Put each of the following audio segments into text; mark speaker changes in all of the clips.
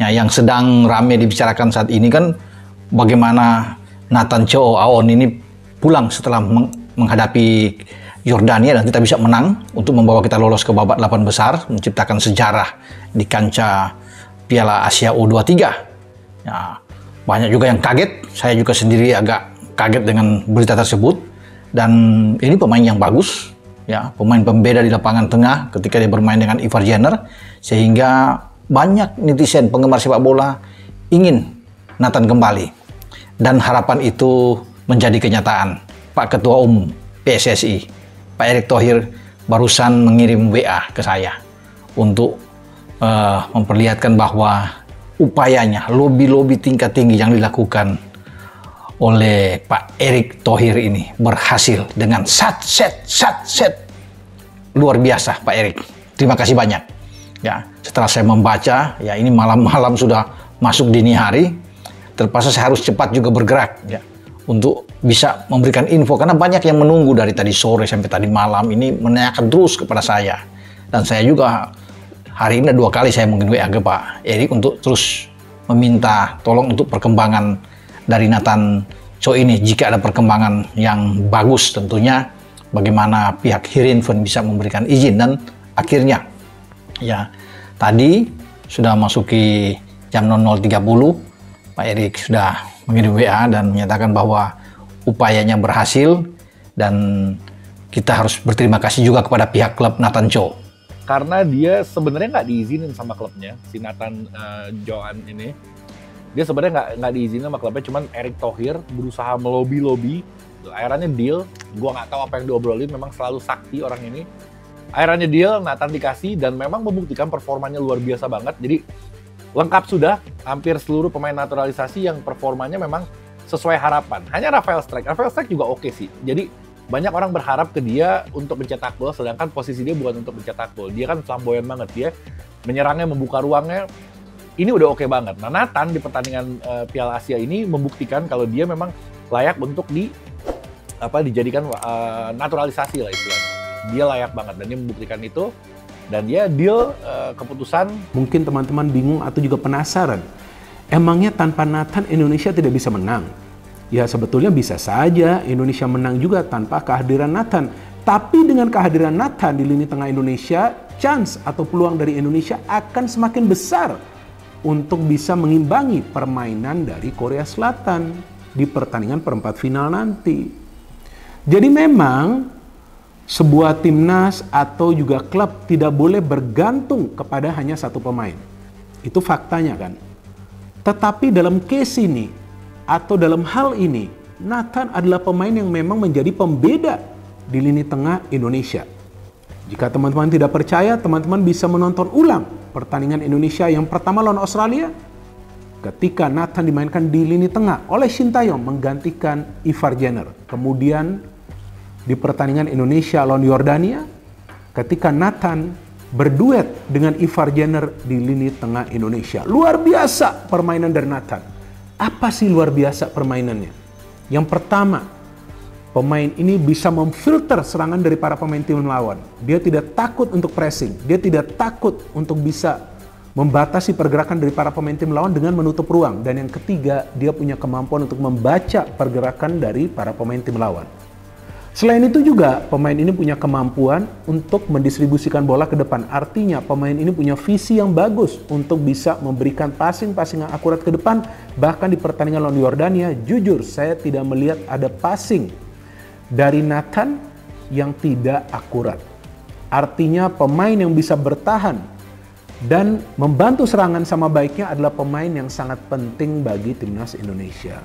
Speaker 1: Ya, yang sedang ramai dibicarakan saat ini kan bagaimana Nathan Chow Aon ini pulang setelah menghadapi Yordania dan kita bisa menang untuk membawa kita lolos ke babak 8 besar, menciptakan sejarah di kancah Piala Asia U23. Ya, banyak juga yang kaget, saya juga sendiri agak kaget dengan berita tersebut. Dan ini pemain yang bagus, ya, pemain pembeda di lapangan tengah ketika dia bermain dengan Ivar Jenner, sehingga banyak netizen penggemar sepak bola ingin Nathan kembali. Dan harapan itu menjadi kenyataan. Pak Ketua Umum PSSI, Pak Erick Thohir, barusan mengirim WA ke saya untuk memperlihatkan bahwa upayanya, lobby-lobby tingkat tinggi yang dilakukan oleh Pak Erick Thohir ini berhasil dengan set. Luar biasa Pak Erick. Terima kasih banyak. Ya, setelah saya membaca, ya ini malam-malam sudah masuk dini hari, terpaksa saya harus cepat juga bergerak ya untuk bisa memberikan info karena banyak yang menunggu dari tadi sore sampai tadi malam ini menanyakan terus kepada saya. Dan saya juga hari ini 2 kali saya mungkin WA ke Pak Erick untuk terus meminta tolong untuk perkembangan dari Nathan Chow ini. Jika ada perkembangan yang bagus tentunya bagaimana pihak Heerenveen bisa memberikan izin. Dan akhirnya ya tadi sudah masuki jam 00.30 Pak Erick sudah mengirim WA dan menyatakan bahwa upayanya berhasil dan kita harus berterima kasih juga kepada pihak klub Nathan Chow.
Speaker 2: Karena dia sebenarnya nggak diizinin sama klubnya, si Nathan Joan ini. Dia sebenarnya nggak diizinin sama klubnya, cuman Erick Thohir berusaha melobi, akhirnya deal. Gua nggak tahu apa yang diobrolin, memang selalu sakti orang ini. Akhirnya deal, Nathan dikasih dan memang membuktikan performanya luar biasa banget. Jadi lengkap sudah, hampir seluruh pemain naturalisasi yang performanya memang sesuai harapan. Hanya Rafael Struijk juga oke sih. Jadi banyak orang berharap ke dia untuk mencetak gol, sedangkan posisi dia bukan untuk mencetak gol. Dia kan flamboyan banget, dia menyerangnya, membuka ruangnya. Ini udah oke banget. Nah, Nathan di pertandingan Piala Asia ini membuktikan kalau dia memang layak untuk dijadikan naturalisasi lah istilahnya. Dia layak banget dan dia membuktikan itu. Dan dia deal keputusan.
Speaker 3: Mungkin teman-teman bingung atau juga penasaran, emangnya tanpa Nathan Indonesia tidak bisa menang? Ya sebetulnya bisa saja Indonesia menang juga tanpa kehadiran Nathan. Tapi dengan kehadiran Nathan di lini tengah Indonesia, chance atau peluang dari Indonesia akan semakin besar untuk bisa mengimbangi permainan dari Korea Selatan di pertandingan perempat final nanti. Jadi memang sebuah timnas atau juga klub tidak boleh bergantung kepada hanya satu pemain. Itu faktanya kan. Tetapi dalam case ini atau dalam hal ini, Nathan adalah pemain yang memang menjadi pembeda di lini tengah Indonesia. Jika teman-teman tidak percaya, teman-teman bisa menonton ulang pertandingan Indonesia yang pertama lawan Australia ketika Nathan dimainkan di lini tengah oleh Shin Tae-yong menggantikan Ivar Jenner. Kemudian di pertandingan Indonesia lawan Yordania ketika Nathan berduet dengan Ivar Jenner di lini tengah Indonesia. Luar biasa permainan dari Nathan. Apa sih luar biasa permainannya? Yang pertama, pemain ini bisa memfilter serangan dari para pemain tim lawan. Dia tidak takut untuk pressing. Dia tidak takut untuk bisa membatasi pergerakan dari para pemain tim lawan dengan menutup ruang. Dan yang ketiga, dia punya kemampuan untuk membaca pergerakan dari para pemain tim lawan. Selain itu juga pemain ini punya kemampuan untuk mendistribusikan bola ke depan. Artinya pemain ini punya visi yang bagus untuk bisa memberikan passing yang akurat ke depan. Bahkan di pertandingan lawan Yordania, jujur saya tidak melihat ada passing dari Nathan yang tidak akurat. Artinya pemain yang bisa bertahan dan membantu serangan sama baiknya adalah pemain yang sangat penting bagi timnas Indonesia.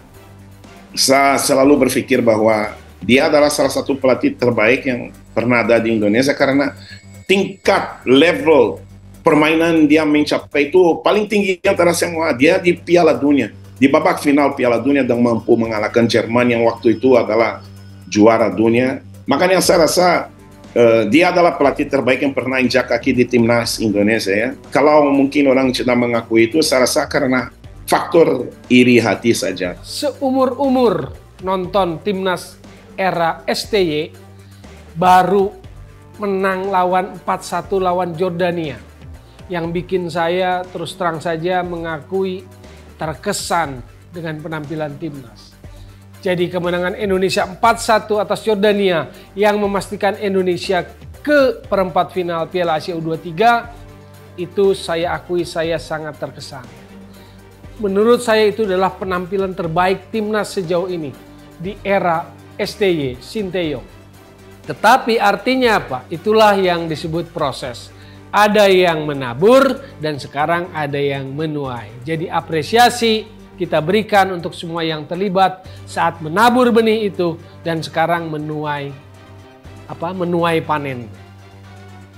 Speaker 4: Saya selalu berpikir bahwa dia adalah salah satu pelatih terbaik yang pernah ada di Indonesia karena tingkat level permainan dia mencapai itu paling tinggi antara semua. Dia di Piala Dunia, di babak final Piala Dunia dan mampu mengalahkan Jerman yang waktu itu adalah juara dunia. Makanya saya rasa dia adalah pelatih terbaik yang pernah injak kaki di timnas Indonesia ya. Kalau mungkin orang tidak mengakui itu, saya rasa karena faktor iri hati saja.
Speaker 5: Seumur-umur nonton timnas era STY baru menang lawan 4-1 lawan Jordania. yang bikin saya terus terang saja mengakui terkesan dengan penampilan timnas. Jadi kemenangan Indonesia 4-1 atas Yordania yang memastikan Indonesia ke perempat final Piala Asia U23 itu saya akui saya sangat terkesan. Menurut saya itu adalah penampilan terbaik timnas sejauh ini di era STY, Sinteyong. Tetapi artinya apa? Itulah yang disebut proses. Ada yang menabur dan sekarang ada yang menuai. Jadi apresiasi kita berikan untuk semua yang terlibat saat menabur benih itu dan sekarang menuai panen.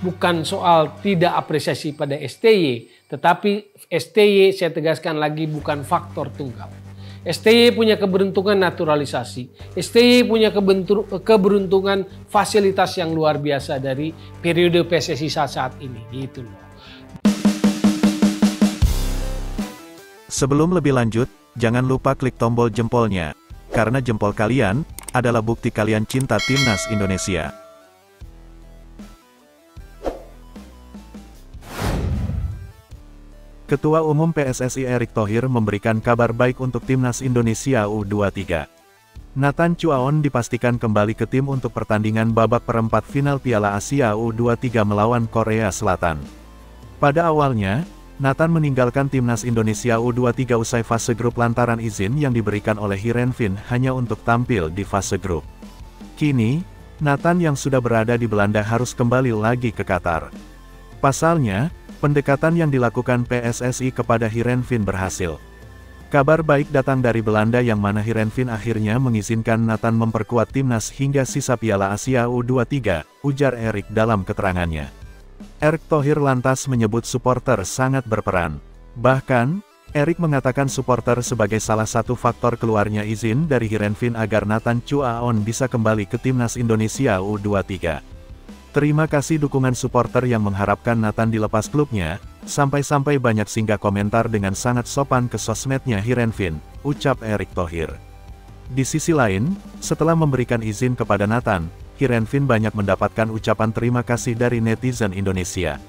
Speaker 5: Bukan soal tidak apresiasi pada STY, tetapi STY saya tegaskan lagi bukan faktor tunggal. STY punya keberuntungan naturalisasi. STY punya keberuntungan fasilitas yang luar biasa dari periode PSSI saat ini. Gitu loh.
Speaker 6: Sebelum lebih lanjut, jangan lupa klik tombol jempolnya, karena jempol kalian adalah bukti kalian cinta Timnas Indonesia. Ketua Umum PSSI Erick Thohir memberikan kabar baik untuk Timnas Indonesia U23. Nathan Chuaon dipastikan kembali ke tim untuk pertandingan babak perempat final Piala Asia U23 melawan Korea Selatan. Pada awalnya, Nathan meninggalkan Timnas Indonesia U23 usai fase grup lantaran izin yang diberikan oleh Heerenveen hanya untuk tampil di fase grup. Kini, Nathan yang sudah berada di Belanda harus kembali lagi ke Qatar. Pasalnya, pendekatan yang dilakukan PSSI kepada Heerenveen berhasil. Kabar baik datang dari Belanda yang mana Heerenveen akhirnya mengizinkan Nathan memperkuat timnas hingga sisa Piala Asia U23, ujar Erick dalam keterangannya. Erick Thohir lantas menyebut supporter sangat berperan. Bahkan, Erick mengatakan supporter sebagai salah satu faktor keluarnya izin dari Heerenveen agar Nathan Chuaon bisa kembali ke timnas Indonesia U23. Terima kasih dukungan supporter yang mengharapkan Nathan dilepas klubnya, sampai-sampai banyak singgah komentar dengan sangat sopan ke sosmednya Heerenveen, ucap Erick Thohir. Di sisi lain, setelah memberikan izin kepada Nathan, Heerenveen banyak mendapatkan ucapan terima kasih dari netizen Indonesia.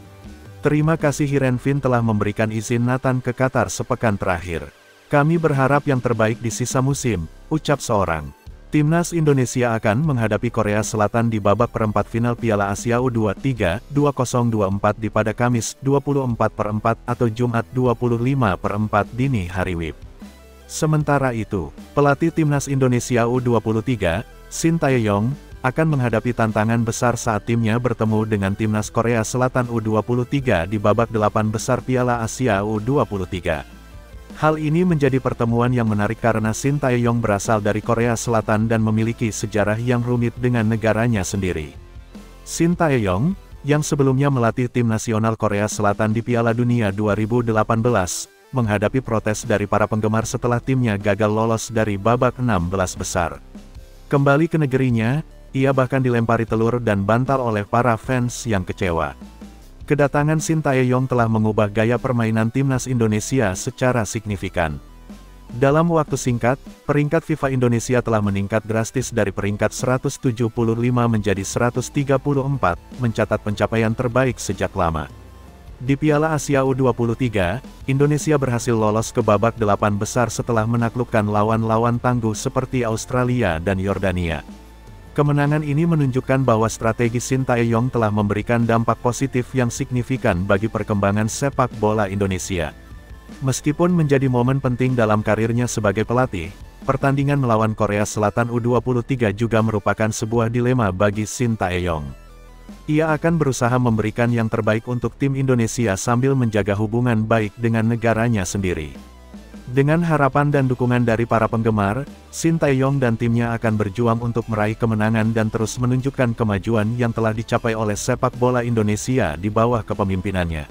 Speaker 6: Terima kasih Heerenveen telah memberikan izin Nathan ke Qatar sepekan terakhir. Kami berharap yang terbaik di sisa musim, ucap seorang. Timnas Indonesia akan menghadapi Korea Selatan di babak perempat final Piala Asia U23 2024 pada Kamis 24/4 atau Jumat 25/4 dini hari WIB. Sementara itu, pelatih Timnas Indonesia U23, Shin Tae-yong, akan menghadapi tantangan besar saat timnya bertemu dengan Timnas Korea Selatan U23 di babak 8 besar Piala Asia U23. Hal ini menjadi pertemuan yang menarik karena Shin Tae-yong berasal dari Korea Selatan dan memiliki sejarah yang rumit dengan negaranya sendiri. Shin Tae-yong, yang sebelumnya melatih tim nasional Korea Selatan di Piala Dunia 2018, menghadapi protes dari para penggemar setelah timnya gagal lolos dari babak 16 besar. Kembali ke negerinya, ia bahkan dilempari telur dan bantal oleh para fans yang kecewa. Kedatangan Shin Tae-yong telah mengubah gaya permainan timnas Indonesia secara signifikan. Dalam waktu singkat, peringkat FIFA Indonesia telah meningkat drastis dari peringkat 175 menjadi 134, mencatat pencapaian terbaik sejak lama. Di Piala Asia U23, Indonesia berhasil lolos ke babak 8 besar setelah menaklukkan lawan-lawan tangguh seperti Australia dan Yordania. Kemenangan ini menunjukkan bahwa strategi Shin Tae-yong telah memberikan dampak positif yang signifikan bagi perkembangan sepak bola Indonesia. Meskipun menjadi momen penting dalam karirnya sebagai pelatih, pertandingan melawan Korea Selatan U23 juga merupakan sebuah dilema bagi Shin Tae-yong. Ia akan berusaha memberikan yang terbaik untuk tim Indonesia sambil menjaga hubungan baik dengan negaranya sendiri. Dengan harapan dan dukungan dari para penggemar, Shin Tae-yong dan timnya akan berjuang untuk meraih kemenangan dan terus menunjukkan kemajuan yang telah dicapai oleh sepak bola Indonesia di bawah kepemimpinannya.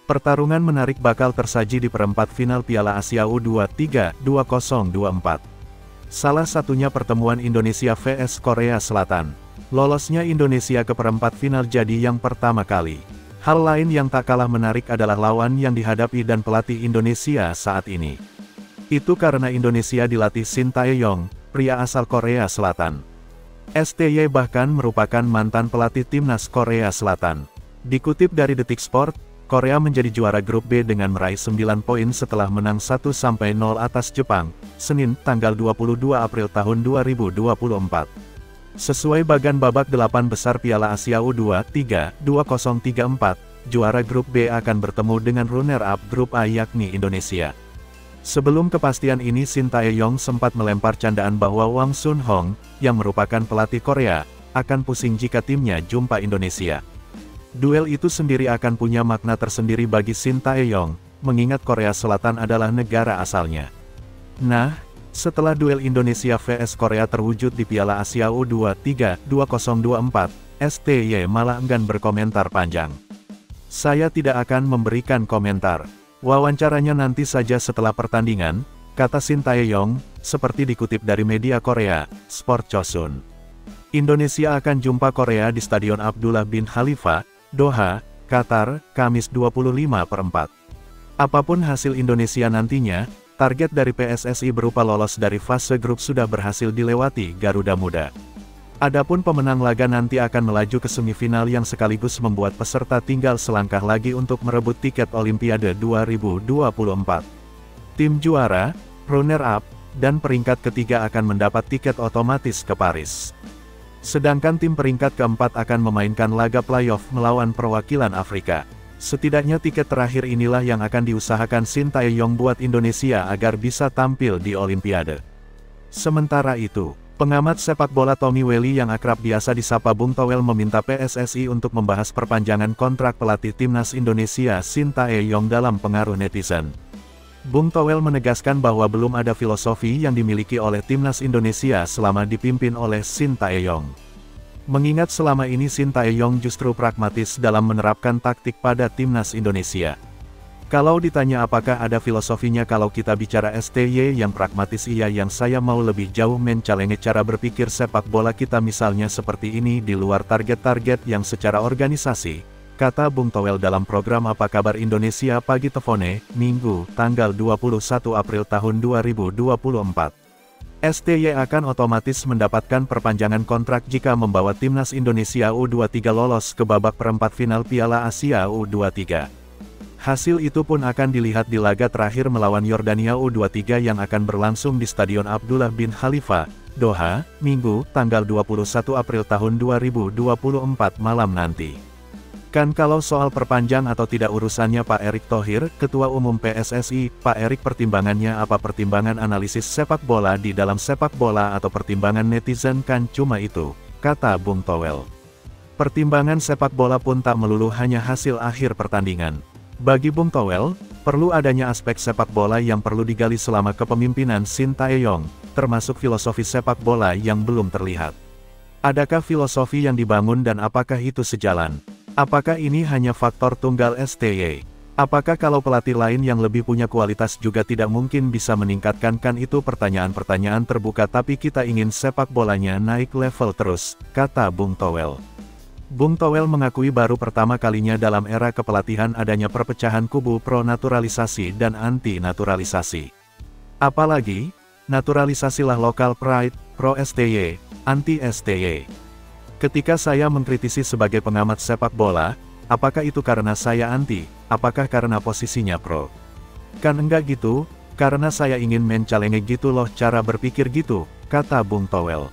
Speaker 6: Pertarungan menarik bakal tersaji di perempat final Piala Asia U23 2024. Salah satunya pertemuan Indonesia vs Korea Selatan. Lolosnya Indonesia ke perempat final jadi yang pertama kali. Hal lain yang tak kalah menarik adalah lawan yang dihadapi dan pelatih Indonesia saat ini. Itu karena Indonesia dilatih Shin Tae-yong, pria asal Korea Selatan. STY bahkan merupakan mantan pelatih timnas Korea Selatan. Dikutip dari Detik Sport, Korea menjadi juara grup B dengan meraih 9 poin setelah menang 1-0 atas Jepang, Senin, tanggal 22 April tahun 2024. Sesuai bagan babak 8 besar Piala Asia U23 2034, juara grup B akan bertemu dengan runner-up grup A yakni Indonesia. Sebelum kepastian ini, Shin Tae-yong sempat melempar candaan bahwa Wang Sun-hong, yang merupakan pelatih Korea, akan pusing jika timnya jumpa Indonesia. Duel itu sendiri akan punya makna tersendiri bagi Shin Tae-yong, mengingat Korea Selatan adalah negara asalnya. Nah, setelah duel Indonesia vs Korea terwujud di Piala Asia U23 2024, STY malah enggan berkomentar panjang. Saya tidak akan memberikan komentar. Wawancaranya nanti saja setelah pertandingan, kata Shin Tae-yong, seperti dikutip dari media Korea, Sport Chosun. Indonesia akan jumpa Korea di Stadion Abdullah bin Khalifa, Doha, Qatar, Kamis 25/4. Apapun hasil Indonesia nantinya, target dari PSSI berupa lolos dari fase grup sudah berhasil dilewati Garuda Muda. Adapun pemenang laga nanti akan melaju ke semifinal yang sekaligus membuat peserta tinggal selangkah lagi untuk merebut tiket Olimpiade 2024. Tim juara, runner-up, dan peringkat ketiga akan mendapat tiket otomatis ke Paris. Sedangkan tim peringkat keempat akan memainkan laga playoff melawan perwakilan Afrika. Setidaknya tiket terakhir inilah yang akan diusahakan Shin Tae-yong buat Indonesia agar bisa tampil di Olimpiade. Sementara itu, pengamat sepak bola Tommy Welly yang akrab biasa disapa Bung Towel meminta PSSI untuk membahas perpanjangan kontrak pelatih timnas Indonesia Shin Tae-yong dalam pengaruh netizen. Bung Towel menegaskan bahwa belum ada filosofi yang dimiliki oleh timnas Indonesia selama dipimpin oleh Shin Tae-yong. Mengingat selama ini Shin Tae-yong justru pragmatis dalam menerapkan taktik pada timnas Indonesia. Kalau ditanya apakah ada filosofinya kalau kita bicara STY yang pragmatis, iya, yang saya mau lebih jauh mencalenge cara berpikir sepak bola kita misalnya seperti ini di luar target-target yang secara organisasi, kata Bung Towel dalam program Apa Kabar Indonesia Pagi Tefone, Minggu, tanggal 21 April tahun 2024. STY akan otomatis mendapatkan perpanjangan kontrak jika membawa timnas Indonesia U23 lolos ke babak perempat final Piala Asia U23. Hasil itu pun akan dilihat di laga terakhir melawan Yordania U23 yang akan berlangsung di Stadion Abdullah bin Khalifa, Doha, Minggu, tanggal 21 April tahun 2024 malam nanti. Kan kalau soal perpanjang atau tidak urusannya Pak Erick Thohir, Ketua Umum PSSI, Pak Erick pertimbangannya apa? Pertimbangan analisis sepak bola di dalam sepak bola atau pertimbangan netizen? Kan cuma itu, kata Bung Towel. Pertimbangan sepak bola pun tak melulu hanya hasil akhir pertandingan. Bagi Bung Towel, perlu adanya aspek sepak bola yang perlu digali selama kepemimpinan Shin Tae-yong, termasuk filosofi sepak bola yang belum terlihat. Adakah filosofi yang dibangun dan apakah itu sejalan? Apakah ini hanya faktor tunggal STY? Apakah kalau pelatih lain yang lebih punya kualitas juga tidak mungkin bisa meningkatkan? Kan itu pertanyaan-pertanyaan terbuka, tapi kita ingin sepak bolanya naik level terus, kata Bung Towel. Bung Towel mengakui baru pertama kalinya dalam era kepelatihan adanya perpecahan kubu pro-naturalisasi dan anti-naturalisasi. Apalagi, naturalisasilah lokal pride, pro-STY, anti-STY. Ketika saya mengkritisi sebagai pengamat sepak bola, apakah itu karena saya anti, apakah karena posisinya pro? Kan enggak gitu, karena saya ingin mencalenge gitu loh, cara berpikir gitu, kata Bung Towel.